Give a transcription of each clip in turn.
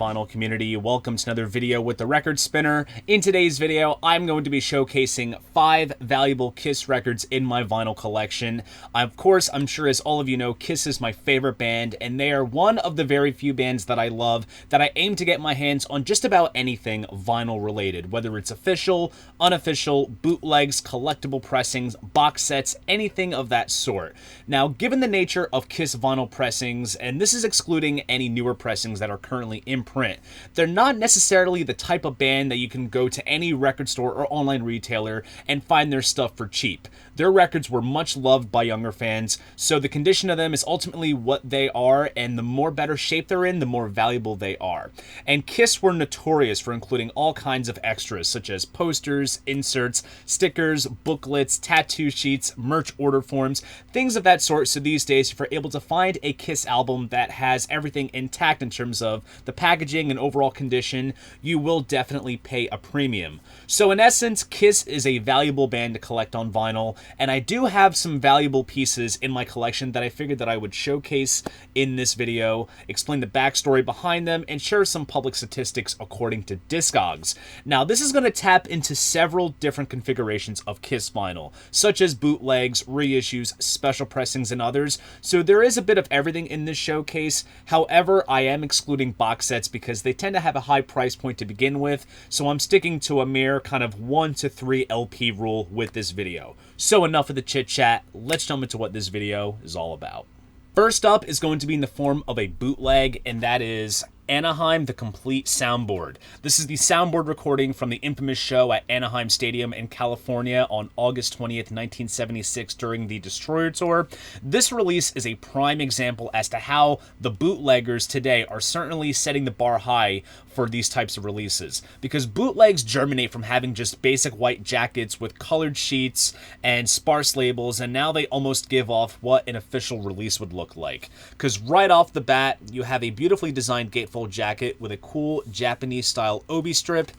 on vinyl community? Welcome to another video with the Record Spinner. In today's video, I'm going to be showcasing 5 valuable Kiss records in my vinyl collection. Of course, I'm sure as all of you know, Kiss is my favorite band, and they are one of the very few bands that I love that I aim to get my hands on just about anything vinyl related, whether it's official, unofficial, bootlegs, collectible pressings, box sets, anything of that sort. Now, given the nature of Kiss vinyl pressings, and this is excluding any newer pressings that are currently in print, they're not necessarily the type of band that you can go to any record store or online retailer and find their stuff for cheap. Their records were much loved by younger fans, so the condition of them is ultimately what they are, and the more better shape they're in, the more valuable they are. And Kiss were notorious for including all kinds of extras, such as posters, inserts, stickers, booklets, tattoo sheets, merch order forms, things of that sort. So these days, if you're able to find a Kiss album that has everything intact in terms of the packaging and overall condition, you will definitely pay a premium. So in essence, Kiss is a valuable band to collect on vinyl, and I do have some valuable pieces in my collection that I figured that I would showcase in this video, explain the backstory behind them, and share some public statistics according to Discogs. Now, this is going to tap into several different configurations of Kiss vinyl, such as bootlegs, reissues, special pressings, and others, so there is a bit of everything in this showcase. However, I am excluding box sets because they tend to have a high price point to begin with, so I'm sticking to a mere kind of 1 to 3 LP rule with this video. So enough of the chit chat, let's jump into what this video is all about. First up is going to be in the form of a bootleg, and that is Anaheim, the Complete Soundboard. This is the soundboard recording from the infamous show at Anaheim Stadium in California on August 20th, 1976 during the Destroyer Tour. This release is a prime example as to how the bootleggers today are certainly setting the bar high for these types of releases, because bootlegs germinate from having just basic white jackets with colored sheets and sparse labels, and now they almost give off what an official release would look like. Because right off the bat, you have a beautifully designed gatefold jacket with a cool Japanese style obi strip,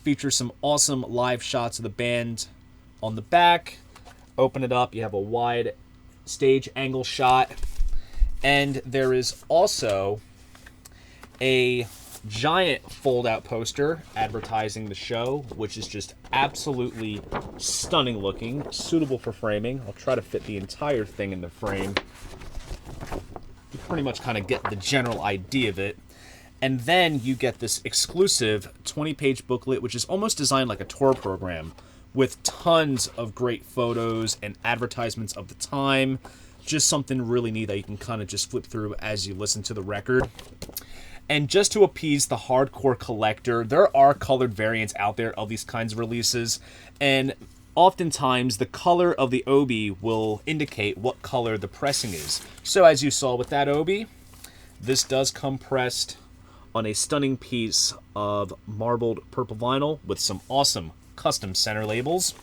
features some awesome live shots of the band on the back. Open it up, you have a wide stage angle shot, and there is also a giant fold-out poster advertising the show, which is just absolutely stunning looking, suitable for framing. I'll try to fit the entire thing in the frame. You pretty much kind of get the general idea of it. And then you get this exclusive 20-page booklet, which is almost designed like a tour program, with tons of great photos and advertisements of the time. Just something really neat that you can kind of just flip through as you listen to the record. And just to appease the hardcore collector, there are colored variants out there of these kinds of releases, and oftentimes the color of the obi will indicate what color the pressing is. So as you saw with that obi, this does come pressed on a stunning piece of marbled purple vinyl with some awesome custom center labels.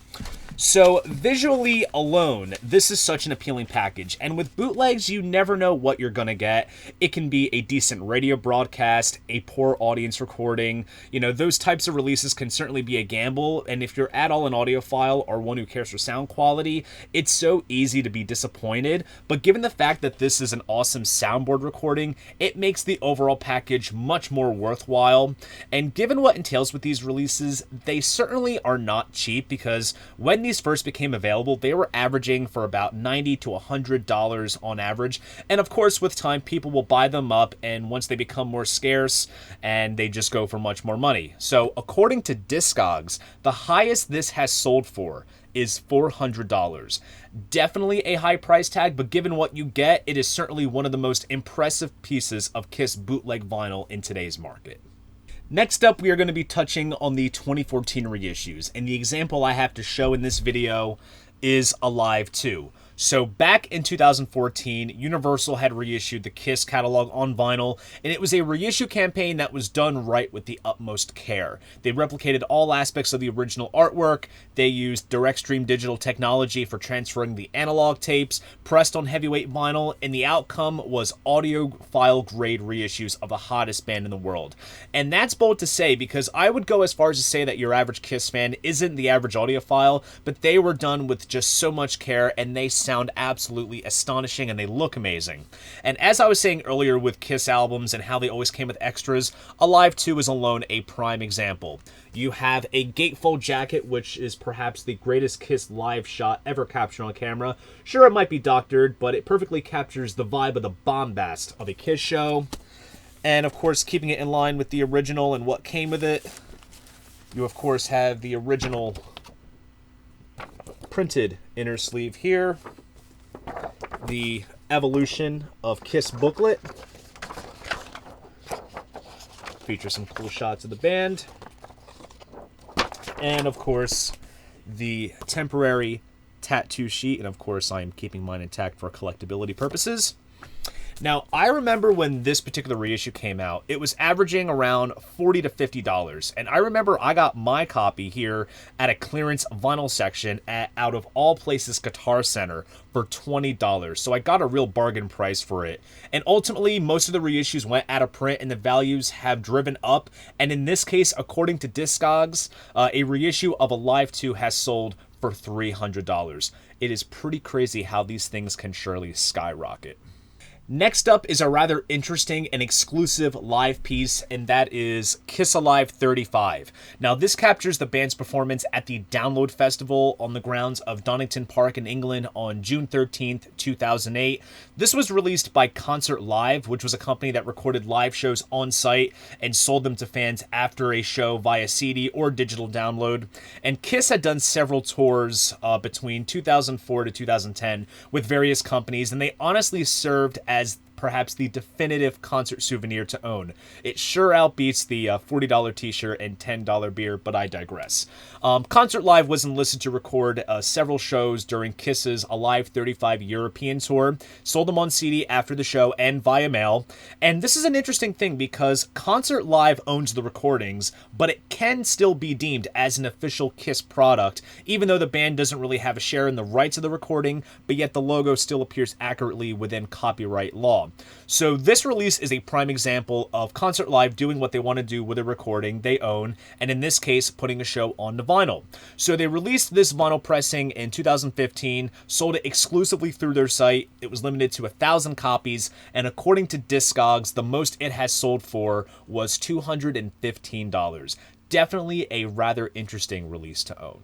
So visually alone, this is such an appealing package, and with bootlegs, you never know what you're gonna get. It can be a decent radio broadcast, a poor audience recording. You know, those types of releases can certainly be a gamble, and if you're at all an audiophile or one who cares for sound quality, it's so easy to be disappointed. But given the fact that this is an awesome soundboard recording, it makes the overall package much more worthwhile. And given what entails with these releases, they certainly are not cheap, because when these first became available, they were averaging for about $90 to $100 on average. And of course, with time, people will buy them up, and once they become more scarce, and they just go for much more money. So according to Discogs, the highest this has sold for is $400. Definitely a high price tag, but given what you get, it is certainly one of the most impressive pieces of Kiss bootleg vinyl in today's market. Next up, we are going to be touching on the 2014 reissues, and the example I have to show in this video is Alive 2. So back in 2014, Universal had reissued the Kiss catalog on vinyl, and it was a reissue campaign that was done right with the utmost care. They replicated all aspects of the original artwork, they used direct stream digital technology for transferring the analog tapes, pressed on heavyweight vinyl, and the outcome was audiophile grade reissues of the hottest band in the world. And that's bold to say, because I would go as far as to say that your average Kiss fan isn't the average audiophile, but they were done with just so much care, and they sound absolutely astonishing and they look amazing. And as I was saying earlier with Kiss albums and how they always came with extras, Alive 2 is alone a prime example. You have a gatefold jacket, which is perhaps the greatest Kiss live shot ever captured on camera. Sure, it might be doctored, but it perfectly captures the vibe of the bombast of a Kiss show. And of course, keeping it in line with the original and what came with it, you of course have the original printed inner sleeve here, the Evolution of Kiss booklet, features some cool shots of the band, and of course the temporary tattoo sheet, and of course I'm keeping mine intact for collectability purposes. Now, I remember when this particular reissue came out, it was averaging around $40 to $50, and I remember I got my copy here at a clearance vinyl section at, out of all places, Guitar Center for $20, so I got a real bargain price for it. And ultimately, most of the reissues went out of print and the values have driven up, and in this case, according to Discogs, a reissue of Alive 2 has sold for $300. It is pretty crazy how these things can surely skyrocket. Next up is a rather interesting and exclusive live piece, and that is Kiss Alive 35. Now, this captures the band's performance at the Download Festival on the grounds of Donington Park in England on June 13th, 2008. This was released by Concert Live, which was a company that recorded live shows on site and sold them to fans after a show via CD or digital download. And Kiss had done several tours between 2004 to 2010 with various companies, and they honestly served as perhaps the definitive concert souvenir to own. It sure outbeats the $40 t-shirt and $10 beer, but I digress. Concert Live was enlisted to record several shows during Kiss's Alive 35 European tour, sold them on CD after the show and via mail. And this is an interesting thing because Concert Live owns the recordings, but it can still be deemed as an official Kiss product, even though the band doesn't really have a share in the rights of the recording, but yet the logo still appears accurately within copyright law. So this release is a prime example of Concert Live doing what they want to do with a recording they own, and in this case, putting a show on the vinyl. So they released this vinyl pressing in 2015, sold it exclusively through their site. It was limited to 1,000 copies, and according to Discogs, the most it has sold for was $215. Definitely a rather interesting release to own.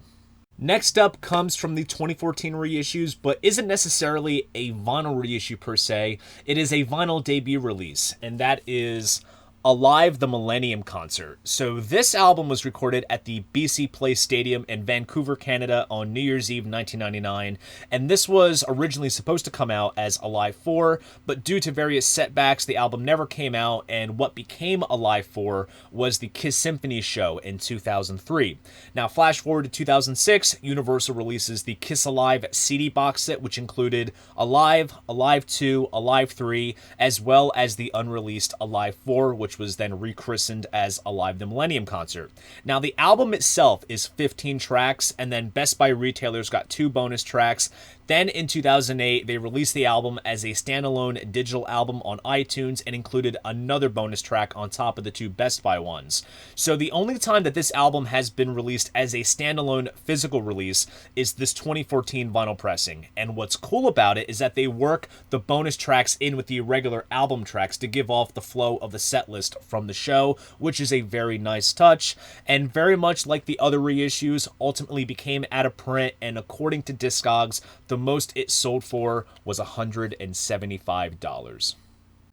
Next up comes from the 2014 reissues, but isn't necessarily a vinyl reissue per se. It is a vinyl debut release, and that is Alive, the Millennium Concert. So this album was recorded at the BC Place Stadium in Vancouver, Canada on New Year's Eve 1999, and this was originally supposed to come out as Alive 4, but due to various setbacks, the album never came out, and what became Alive 4 was the Kiss Symphony show in 2003. Now, flash forward to 2006, Universal releases the Kiss Alive CD box set, which included Alive, Alive 2, Alive 3, as well as the unreleased Alive 4, which was then rechristened as Alive the Millennium Concert. Now, the album itself is 15 tracks, and then Best Buy retailers got 2 bonus tracks. Then in 2008, they released the album as a standalone digital album on iTunes and included another bonus track on top of the 2 Best Buy ones. So the only time that this album has been released as a standalone physical release is this 2014 vinyl pressing. And what's cool about it is that they work the bonus tracks in with the regular album tracks to give off the flow of the set list from the show, which is a very nice touch, and very much like the other reissues, ultimately became out of print, and according to Discogs, the most it sold for was $175.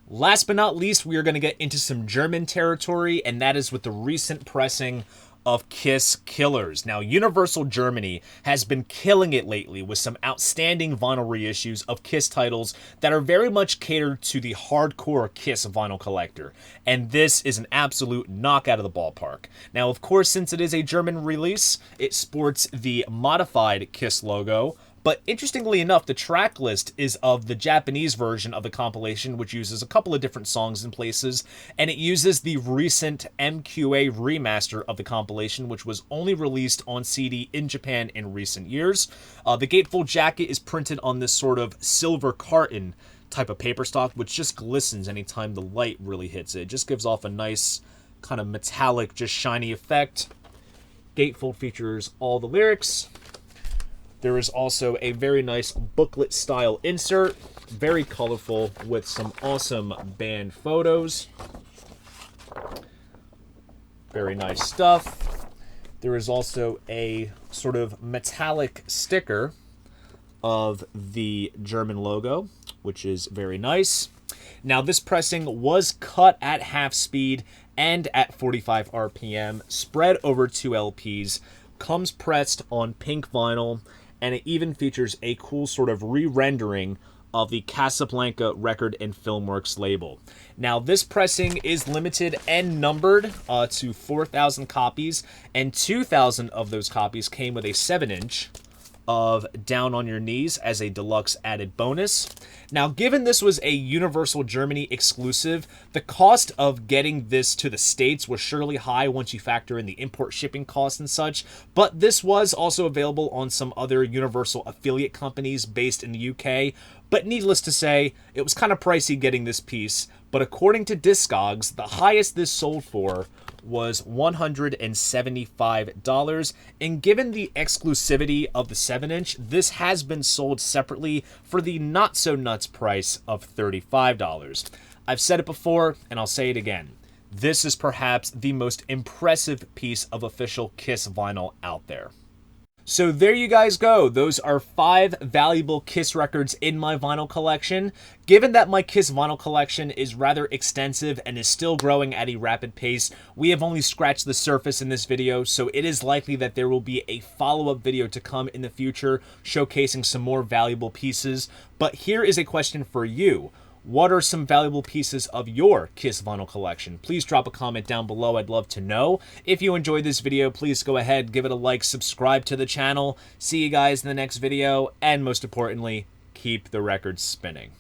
Last but not least, we are going to get into some German territory, and that is with the recent pressing of Kiss Killers. Now, Universal Germany has been killing it lately with some outstanding vinyl reissues of Kiss titles that are very much catered to the hardcore Kiss vinyl collector, and this is an absolute knockout of the ballpark. Now, of course, since it is a German release, it sports the modified Kiss logo, but interestingly enough, the track list is of the Japanese version of the compilation, which uses a couple of different songs in places, and it uses the recent MQA remaster of the compilation, which was only released on CD in Japan in recent years. The gatefold jacket is printed on this sort of silver carton type of paper stock, which just glistens anytime the light really hits it. It just gives off a nice kind of metallic, just shiny effect. Gatefold features all the lyrics. There is also a very nice booklet style insert, very colorful with some awesome band photos. Very nice stuff. There is also a sort of metallic sticker of the German logo, which is very nice. Now, this pressing was cut at half speed and at 45 RPM, spread over 2 LPs, comes pressed on pink vinyl, and it even features a cool sort of re-rendering of the Casablanca Record and Filmworks label. Now, this pressing is limited and numbered to 4,000 copies, and 2,000 of those copies came with a 7-inch of Down on Your Knees as a deluxe added bonus. Now, given this was a Universal Germany exclusive, the cost of getting this to the States was surely high once you factor in the import shipping costs and such, but this was also available on some other Universal affiliate companies based in the UK, but needless to say, it was kind of pricey getting this piece, but according to Discogs, the highest this sold for was $175, and given the exclusivity of the 7-inch, this has been sold separately for the not-so-nuts price of $35. I've said it before, and I'll say it again. This is perhaps the most impressive piece of official Kiss vinyl out there. So there you guys go. Those are 5 valuable Kiss records in my vinyl collection. Given that my Kiss vinyl collection is rather extensive and is still growing at a rapid pace, we have only scratched the surface in this video, so it is likely that there will be a follow-up video to come in the future showcasing some more valuable pieces. But here is a question for you. What are some valuable pieces of your Kiss vinyl collection? Please drop a comment down below. I'd love to know. If you enjoyed this video, please go ahead, give it a like, subscribe to the channel. See you guys in the next video, and most importantly, keep the records spinning.